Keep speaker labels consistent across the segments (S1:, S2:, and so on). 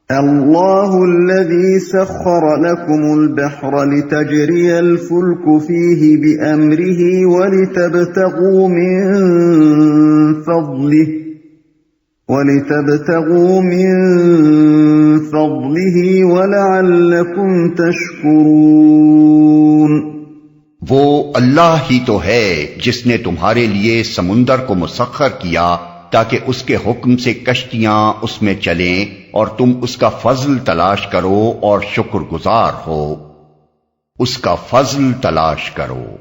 S1: اللہ الذی سخر لکم البحر لتجری الفلک فیہ بأمرہ ولتبتغوا من فضلہ ولعلکم تشکرون۔
S2: وہ اللہ ہی تو ہے جس نے تمہارے لیے سمندر کو مسخر کیا تاکہ اس کے حکم سے کشتیاں اس میں چلیں اور تم اس کا فضل تلاش کرو اور شکر گزار ہو۔ اس کا فضل تلاش کرو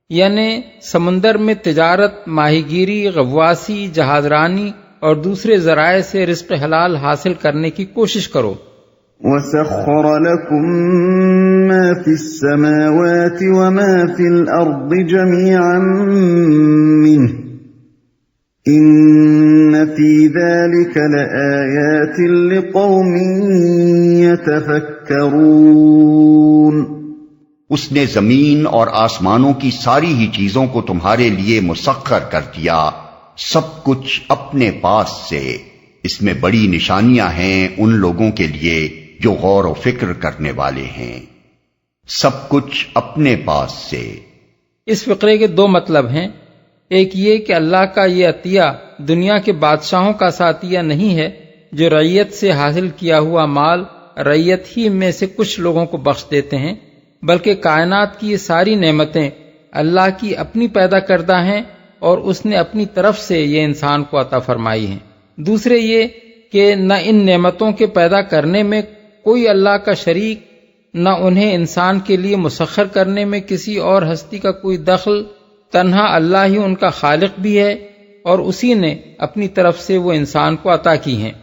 S3: یعنی سمندر میں تجارت، ماہی گیری، غواصی، جہاز رانی اور دوسرے ذرائع سے رزق حلال حاصل کرنے کی کوشش کرو۔
S1: وَسَخَّرَ لَكُم مَّا فِي السَّمَاوَاتِ وَمَا فِي الْأَرْضِ جَمِيعًا مِّنْهُ إِنَّ فِي ذَلِكَ لَآيَاتٍ لِقَوْمٍ يَتَفَكَّرُونَ۔
S2: اس نے زمین اور آسمانوں کی ساری ہی چیزوں کو تمہارے لیے مسخر کر دیا، سب کچھ اپنے پاس سے۔ اس میں بڑی نشانیاں ہیں ان لوگوں کے لیے جو غور و فکر کرنے والے ہیں۔ سب کچھ اپنے پاس سے۔
S3: اس فقرے کے دو مطلب ہیں۔ ایک یہ کہ اللہ کا یہ عطیہ دنیا کے بادشاہوں کا سا عطیہ نہیں ہے جو رعیت سے حاصل کیا ہوا مال رعیت ہی میں سے کچھ لوگوں کو بخش دیتے ہیں، بلکہ کائنات کی یہ ساری نعمتیں اللہ کی اپنی پیدا کردہ ہیں اور اس نے اپنی طرف سے یہ انسان کو عطا فرمائی ہیں۔ دوسرے یہ کہ نہ ان نعمتوں کے پیدا کرنے میں کوئی اللہ کا شریک، نہ انہیں انسان کے لیے مسخر کرنے میں کسی اور ہستی کا کوئی دخل، تنہا اللہ ہی ان کا خالق بھی ہے اور اسی نے اپنی طرف سے وہ انسان کو عطا کی ہیں۔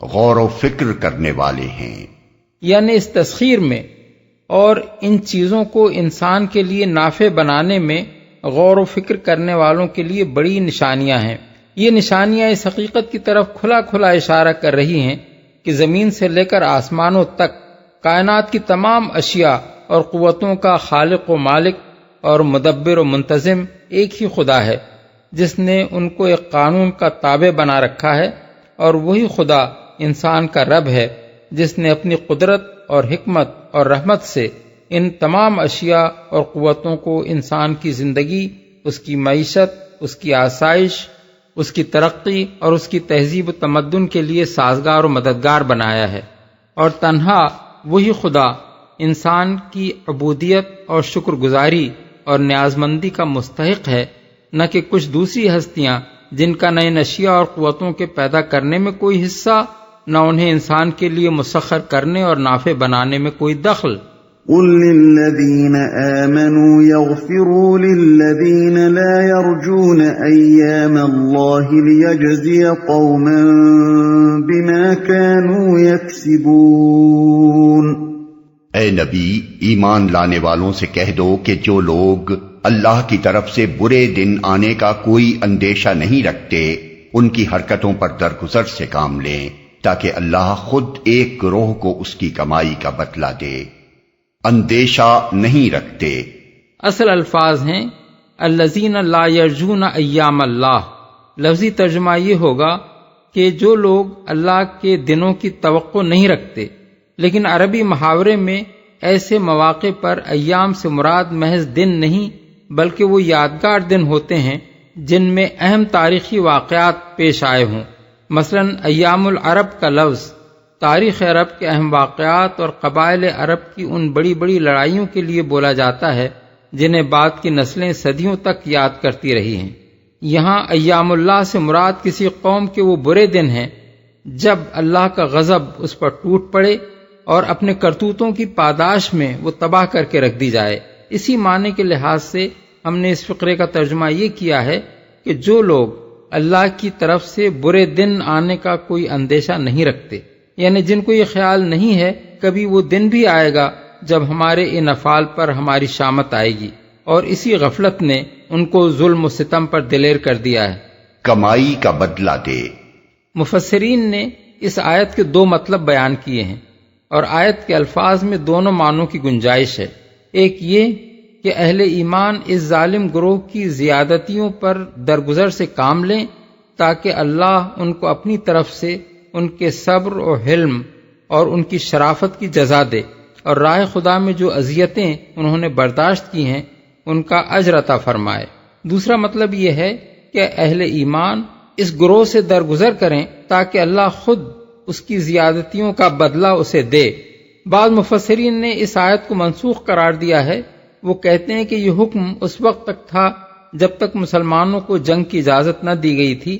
S2: غور و فکر کرنے والے ہیں،
S3: یعنی اس تسخیر میں اور ان چیزوں کو انسان کے لیے نافع بنانے میں غور و فکر کرنے والوں کے لیے بڑی نشانیاں ہیں۔ یہ نشانیاں اس حقیقت کی طرف کھلا کھلا اشارہ کر رہی ہیں کہ زمین سے لے کر آسمانوں تک کائنات کی تمام اشیاء اور قوتوں کا خالق و مالک اور مدبر و منتظم ایک ہی خدا ہے، جس نے ان کو ایک قانون کا تابع بنا رکھا ہے، اور وہی خدا انسان کا رب ہے جس نے اپنی قدرت اور حکمت اور رحمت سے ان تمام اشیاء اور قوتوں کو انسان کی زندگی، اس کی معیشت، اس کی آسائش، اس کی ترقی اور اس کی تہذیب و تمدن کے لیے سازگار و مددگار بنایا ہے، اور تنہا وہی خدا انسان کی عبودیت اور شکر گزاری اور نیازمندی کا مستحق ہے، نہ کہ کچھ دوسری ہستیاں جن کا نہ ان اشیاء اور قوتوں کے پیدا کرنے میں کوئی حصہ، نہ انہیں انسان کے لیے مسخر کرنے اور نافع بنانے میں کوئی دخل۔
S1: قل للذین آمنوا یغفروا للذین لا یرجون ایام اللہ لیجزی قوما بما كانوا یکسبون۔
S2: اے نبی، ایمان لانے والوں سے کہہ دو کہ جو لوگ اللہ کی طرف سے برے دن آنے کا کوئی اندیشہ نہیں رکھتے، ان کی حرکتوں پر درگزر سے کام لیں تاکہ اللہ خود ایک گروہ کو اس کی کمائی کا بدلہ دے۔ اندیشہ نہیں رکھتے۔
S3: اصل الفاظ ہیں الذین لا یرجون ایام اللہ۔ لفظی ترجمہ یہ ہوگا کہ جو لوگ اللہ کے دنوں کی توقع نہیں رکھتے، لیکن عربی محاورے میں ایسے مواقع پر ایام سے مراد محض دن نہیں بلکہ وہ یادگار دن ہوتے ہیں جن میں اہم تاریخی واقعات پیش آئے ہوں۔ مثلا ایام العرب کا لفظ تاریخ عرب کے اہم واقعات اور قبائل عرب کی ان بڑی بڑی لڑائیوں کے لیے بولا جاتا ہے جنہیں بعد کی نسلیں صدیوں تک یاد کرتی رہی ہیں۔ یہاں ایام اللہ سے مراد کسی قوم کے وہ برے دن ہیں جب اللہ کا غضب اس پر ٹوٹ پڑے اور اپنے کرتوتوں کی پاداش میں وہ تباہ کر کے رکھ دی جائے۔ اسی معنی کے لحاظ سے ہم نے اس فقرے کا ترجمہ یہ کیا ہے کہ جو لوگ اللہ کی طرف سے برے دن آنے کا کوئی اندیشہ نہیں رکھتے، یعنی جن کو یہ خیال نہیں ہے کبھی وہ دن بھی آئے گا جب ہمارے ان افعال پر ہماری شامت آئے گی، اور اسی غفلت نے ان کو ظلم و ستم پر دلیر کر دیا ہے۔
S2: کمائی کا بدلہ دے۔
S3: مفسرین نے اس آیت کے دو مطلب بیان کیے ہیں، اور آیت کے الفاظ میں دونوں معنوں کی گنجائش ہے۔ ایک یہ کہ اہل ایمان اس ظالم گروہ کی زیادتیوں پر درگزر سے کام لیں تاکہ اللہ ان کو اپنی طرف سے ان کے صبر و حلم اور ان کی شرافت کی جزا دے، اور راہ خدا میں جو اذیتیں انہوں نے برداشت کی ہیں ان کا اجر عطا فرمائے۔ دوسرا مطلب یہ ہے کہ اہل ایمان اس گروہ سے درگزر کریں تاکہ اللہ خود اس کی زیادتیوں کا بدلہ اسے دے۔ بعض مفسرین نے اس آیت کو منسوخ قرار دیا ہے۔ وہ کہتے ہیں کہ یہ حکم اس وقت تک تھا جب تک مسلمانوں کو جنگ کی اجازت نہ دی گئی تھی،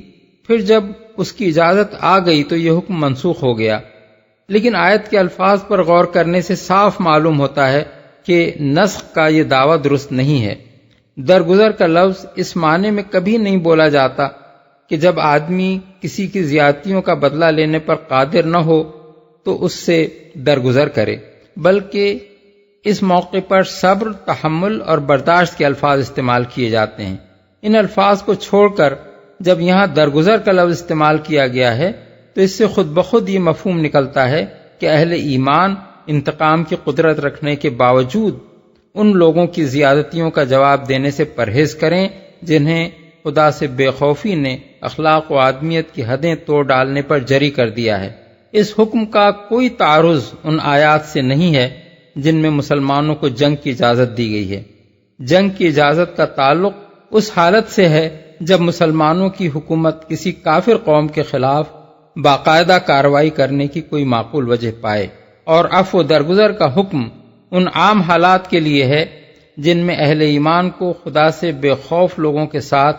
S3: پھر جب اس کی اجازت آ گئی تو یہ حکم منسوخ ہو گیا۔ لیکن آیت کے الفاظ پر غور کرنے سے صاف معلوم ہوتا ہے کہ نسخ کا یہ دعویٰ درست نہیں ہے۔ درگزر کا لفظ اس معنی میں کبھی نہیں بولا جاتا کہ جب آدمی کسی کی زیادتیوں کا بدلہ لینے پر قادر نہ ہو تو اس سے درگزر کرے، بلکہ اس موقع پر صبر، تحمل اور برداشت کے الفاظ استعمال کیے جاتے ہیں۔ ان الفاظ کو چھوڑ کر جب یہاں درگزر کا لفظ استعمال کیا گیا ہے تو اس سے خود بخود یہ مفہوم نکلتا ہے کہ اہل ایمان انتقام کی قدرت رکھنے کے باوجود ان لوگوں کی زیادتیوں کا جواب دینے سے پرہیز کریں جنہیں خدا سے بے خوفی نے اخلاق و آدمیت کی حدیں توڑ ڈالنے پر جری کر دیا ہے۔ اس حکم کا کوئی تعارض ان آیات سے نہیں ہے جن میں مسلمانوں کو جنگ کی اجازت دی گئی ہے۔ جنگ کی اجازت کا تعلق اس حالت سے ہے جب مسلمانوں کی حکومت کسی کافر قوم کے خلاف باقاعدہ کارروائی کرنے کی کوئی معقول وجہ پائے، اور عفو درگزر کا حکم ان عام حالات کے لیے ہے جن میں اہل ایمان کو خدا سے بے خوف لوگوں کے ساتھ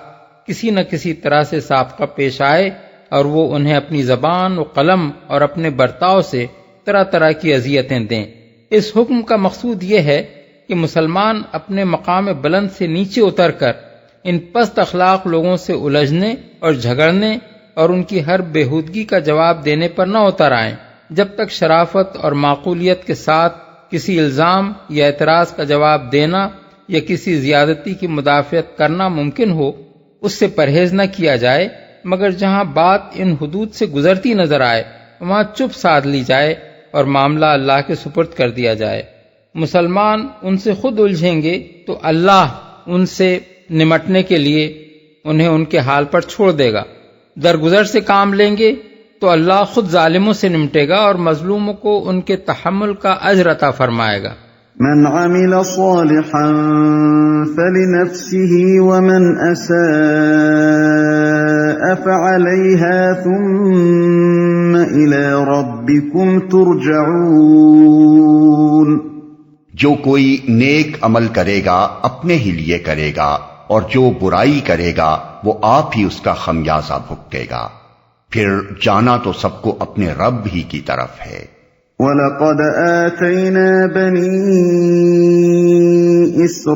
S3: کسی نہ کسی طرح سے سابقہ پیش آئے اور وہ انہیں اپنی زبان و قلم اور اپنے برتاؤ سے طرح طرح کی اذیتیں دیں۔ اس حکم کا مقصود یہ ہے کہ مسلمان اپنے مقام بلند سے نیچے اتر کر ان پست اخلاق لوگوں سے الجھنے اور جھگڑنے اور ان کی ہر بےہودگی کا جواب دینے پر نہ اتر آئیں۔ جب تک شرافت اور معقولیت کے ساتھ کسی الزام یا اعتراض کا جواب دینا یا کسی زیادتی کی مدافعت کرنا ممکن ہو، اس سے پرہیز نہ کیا جائے، مگر جہاں بات ان حدود سے گزرتی نظر آئے وہاں چپ سادھ لی جائے اور معاملہ اللہ کے سپرد کر دیا جائے۔ مسلمان ان سے خود الجھیں گے تو اللہ ان سے نمٹنے کے لیے انہیں ان کے حال پر چھوڑ دے گا۔ درگزر سے کام لیں گے تو اللہ خود ظالموں سے نمٹے گا اور مظلوموں کو ان کے تحمل کا اجر عطا فرمائے گا۔
S1: من عمل صالحا فلنفسه ومن اساء فعليها ثم الى ربكم ترجعون۔
S2: جو کوئی نیک عمل کرے گا اپنے ہی لیے کرے گا، اور جو برائی کرے گا وہ آپ ہی اس کا خمیازہ بھگتے گا، پھر جانا تو سب کو اپنے رب ہی کی طرف ہے۔
S1: وَلَقَدْ آتَيْنَا بَنِي إِسْرَائِيلَ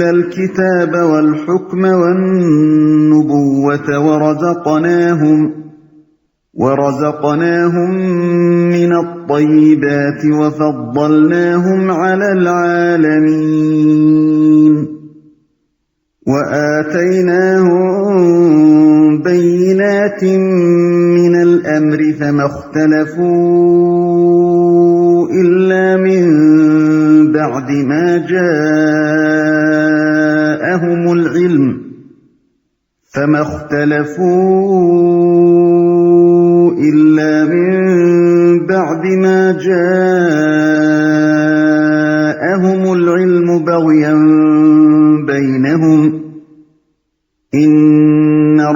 S1: الْكِتَابَ وَالْحُكْمَ وَالنُّبُوَّةَ ورزقناهم من الطيبات وفضلناهم على العالمين وآتيناهم بينات من الأمر فما اختلفوا إلا من بعد ما جاءهم العلم إلا من بعد ما جاءهم العلم بغيا بينهم إن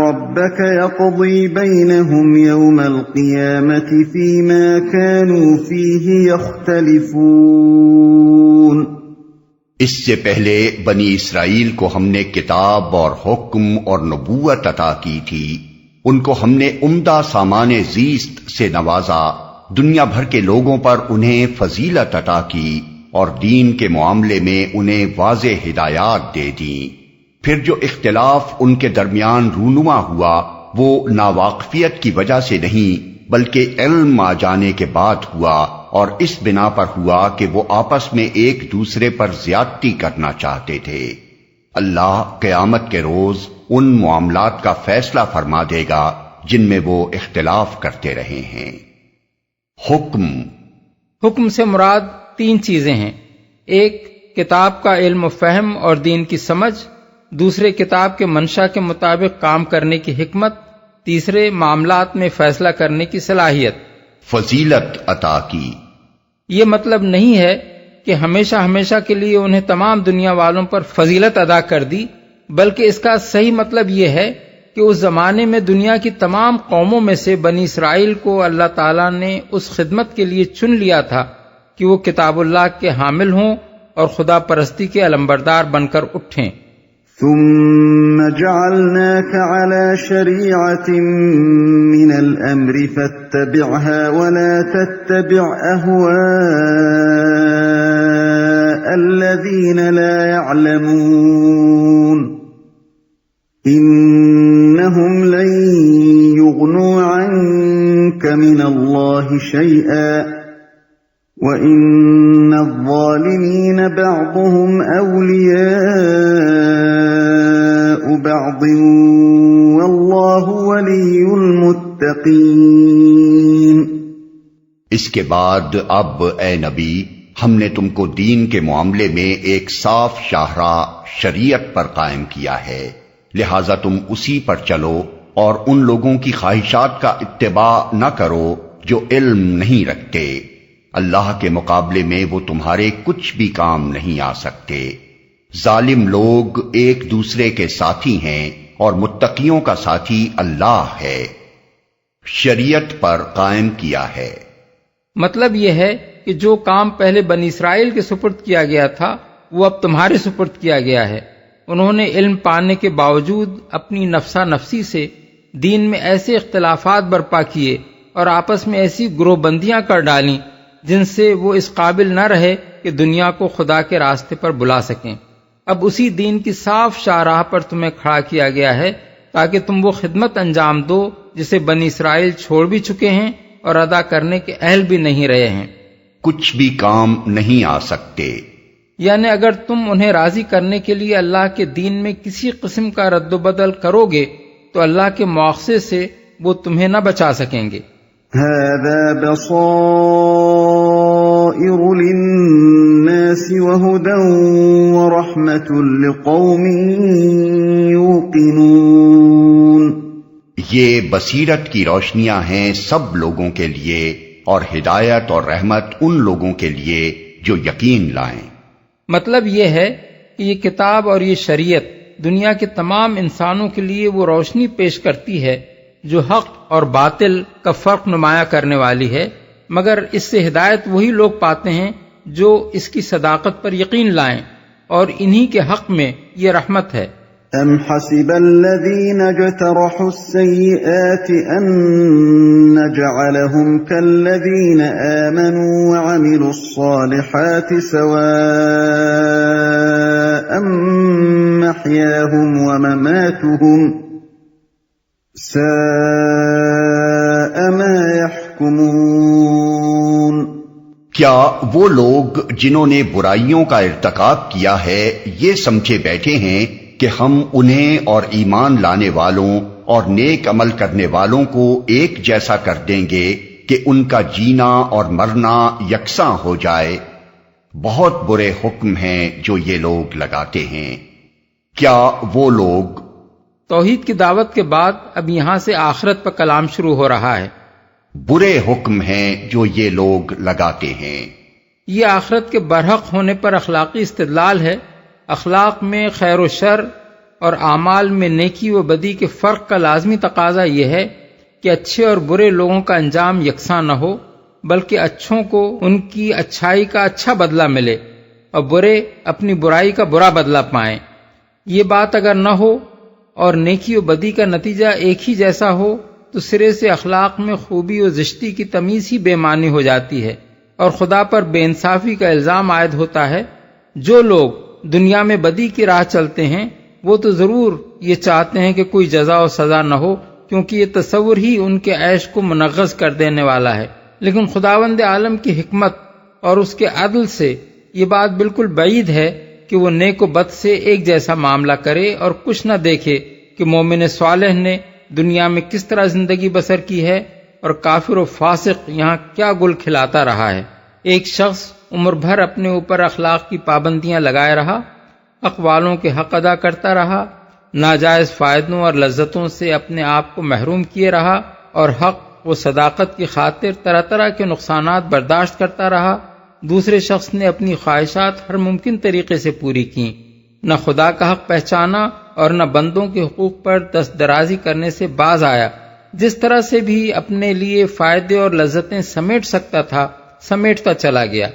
S1: ربك يقضي بينهم يوم القيامة فيما كانوا فيه يختلفون۔
S2: اس سے پہلے بنی اسرائیل کو ہم نے کتاب اور حکم اور نبوت عطا کی تھی۔ ان کو ہم نے عمدہ سامان زیست سے نوازا، دنیا بھر کے لوگوں پر انہیں فضیلت عطا کی اور دین کے معاملے میں انہیں واضح ہدایات دے دیں۔ پھر جو اختلاف ان کے درمیان رونما ہوا وہ ناواقفیت کی وجہ سے نہیں بلکہ علم آ جانے کے بعد ہوا، اور اس بنا پر ہوا کہ وہ آپس میں ایک دوسرے پر زیادتی کرنا چاہتے تھے۔ اللہ قیامت کے روز ان معاملات کا فیصلہ فرما دے گا جن میں وہ اختلاف کرتے رہے ہیں۔
S3: حکم سے مراد 3 چیزیں ہیں۔ ایک، کتاب کا علم و فہم اور دین کی سمجھ۔ دوسرے، کتاب کے منشا کے مطابق کام کرنے کی حکمت۔ تیسرے معاملات میں فیصلہ کرنے کی صلاحیت،
S2: فضیلت عطا کی۔
S3: یہ مطلب نہیں ہے کہ ہمیشہ ہمیشہ کے لیے انہیں تمام دنیا والوں پر فضیلت ادا کر دی، بلکہ اس کا صحیح مطلب یہ ہے کہ اس زمانے میں دنیا کی تمام قوموں میں سے بنی اسرائیل کو اللہ تعالیٰ نے اس خدمت کے لیے چن لیا تھا کہ وہ کتاب اللہ کے حامل ہوں اور خدا پرستی کے علمبردار بن کر اٹھیں۔
S1: ثم جعلناك على شريعة من الأمر فاتبعها ولا تتبع أهواء الذين لا يعلمون إنهم لن يغنوا عنك من الله شيئا وَإِنَّ الظَّالِمِينَ بَعْضُهُمْ أَوْلِيَاءُ بَعْضٍ وَاللَّهُ وَلِيُّ الْمُتَّقِينَ۔
S2: اس کے بعد اب اے نبی، ہم نے تم کو دین کے معاملے میں ایک صاف شاہراہ شریعت پر قائم کیا ہے، لہذا تم اسی پر چلو اور ان لوگوں کی خواہشات کا اتباع نہ کرو جو علم نہیں رکھتے۔ اللہ کے مقابلے میں وہ تمہارے کچھ بھی کام نہیں آ سکتے۔ ظالم لوگ ایک دوسرے کے ساتھی ہیں اور متقیوں کا ساتھی اللہ ہے۔ شریعت پر قائم کیا ہے،
S3: مطلب یہ ہے کہ جو کام پہلے بنی اسرائیل کے سپرد کیا گیا تھا وہ اب تمہارے سپرد کیا گیا ہے۔ انہوں نے علم پانے کے باوجود اپنی نفسا نفسی سے دین میں ایسے اختلافات برپا کیے اور آپس میں ایسی گروہ بندیاں کر ڈالیں جن سے وہ اس قابل نہ رہے کہ دنیا کو خدا کے راستے پر بلا سکیں۔ اب اسی دین کی صاف شاہراہ پر تمہیں کھڑا کیا گیا ہے تاکہ تم وہ خدمت انجام دو جسے بنی اسرائیل چھوڑ بھی چکے ہیں اور ادا کرنے کے اہل بھی نہیں رہے ہیں۔
S2: کچھ بھی کام نہیں آ سکتے،
S3: یعنی اگر تم انہیں راضی کرنے کے لیے اللہ کے دین میں کسی قسم کا رد و بدل کرو گے تو اللہ کے مواخذے سے وہ تمہیں نہ بچا سکیں گے۔
S1: هذا بصائر للناس وهدى ورحمة لقوم يوقنون۔
S2: یہ بصیرت کی روشنیاں ہیں سب لوگوں کے لیے اور ہدایت اور رحمت ان لوگوں کے لیے جو یقین لائیں۔
S3: مطلب یہ ہے کہ یہ کتاب اور یہ شریعت دنیا کے تمام انسانوں کے لیے وہ روشنی پیش کرتی ہے جو حق اور باطل کا فرق نمایاں کرنے والی ہے، مگر اس سے ہدایت وہی لوگ پاتے ہیں جو اس کی صداقت پر یقین لائیں، اور انہی کے حق میں یہ رحمت ہے۔
S1: ام حسب الذین اجترحوا السیئات ان نجعلهم كالذین آمنوا وعملوا الصالحات سواء محیاهم ومماتهم ساء ما يحكمون۔
S2: کیا وہ لوگ جنہوں نے برائیوں کا ارتکاب کیا ہے یہ سمجھے بیٹھے ہیں کہ ہم انہیں اور ایمان لانے والوں اور نیک عمل کرنے والوں کو ایک جیسا کر دیں گے کہ ان کا جینا اور مرنا یکساں ہو جائے؟ بہت برے حکم ہیں جو یہ لوگ لگاتے ہیں۔ کیا وہ لوگ،
S3: توحید کی دعوت کے بعد اب یہاں سے آخرت پر کلام شروع ہو رہا ہے۔
S2: برے حکم ہیں جو یہ لوگ لگاتے ہیں۔
S3: یہ آخرت کے برحق ہونے پر اخلاقی استدلال ہے۔ اخلاق میں خیر و شر اور اعمال میں نیکی و بدی کے فرق کا لازمی تقاضا یہ ہے کہ اچھے اور برے لوگوں کا انجام یکساں نہ ہو، بلکہ اچھوں کو ان کی اچھائی کا اچھا بدلہ ملے اور برے اپنی برائی کا برا بدلہ پائیں۔ یہ بات اگر نہ ہو اور نیکی و بدی کا نتیجہ ایک ہی جیسا ہو تو سرے سے اخلاق میں خوبی و زشتی کی تمیز ہی بے معنی ہو جاتی ہے اور خدا پر بے انصافی کا الزام عائد ہوتا ہے۔ جو لوگ دنیا میں بدی کی راہ چلتے ہیں وہ تو ضرور یہ چاہتے ہیں کہ کوئی جزا و سزا نہ ہو، کیونکہ یہ تصور ہی ان کے عیش کو منغص کر دینے والا ہے، لیکن خداوند عالم کی حکمت اور اس کے عدل سے یہ بات بالکل بعید ہے کہ وہ نیک و بد سے ایک جیسا معاملہ کرے اور کچھ نہ دیکھے کہ مومن صالح نے دنیا میں کس طرح زندگی بسر کی ہے اور کافر و فاسق یہاں کیا گل کھلاتا رہا ہے۔ ایک شخص عمر بھر اپنے اوپر اخلاق کی پابندیاں لگائے رہا، حق والوں کے حق ادا کرتا رہا، ناجائز فائدوں اور لذتوں سے اپنے آپ کو محروم کیے رہا اور حق و صداقت کی خاطر طرح طرح کے نقصانات برداشت کرتا رہا، دوسرے شخص نے اپنی خواہشات ہر ممکن طریقے سے پوری کیں، نہ خدا کا حق پہچانا اور نہ بندوں کے حقوق پر دست درازی کرنے سے باز آیا، جس طرح سے بھی اپنے لیے فائدے اور لذتیں سمیٹ سکتا تھا سمیٹتا چلا گیا۔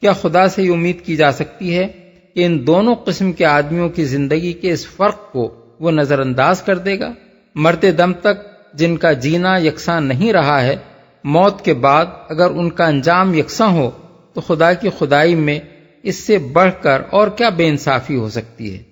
S3: کیا خدا سے یہ امید کی جا سکتی ہے کہ ان دونوں قسم کے آدمیوں کی زندگی کے اس فرق کو وہ نظر انداز کر دے گا؟ مرتے دم تک جن کا جینا یکساں نہیں رہا ہے، موت کے بعد اگر ان کا انجام یکساں ہو تو خدا کی خدائی میں اس سے بڑھ کر اور کیا بے انصافی ہو سکتی ہے؟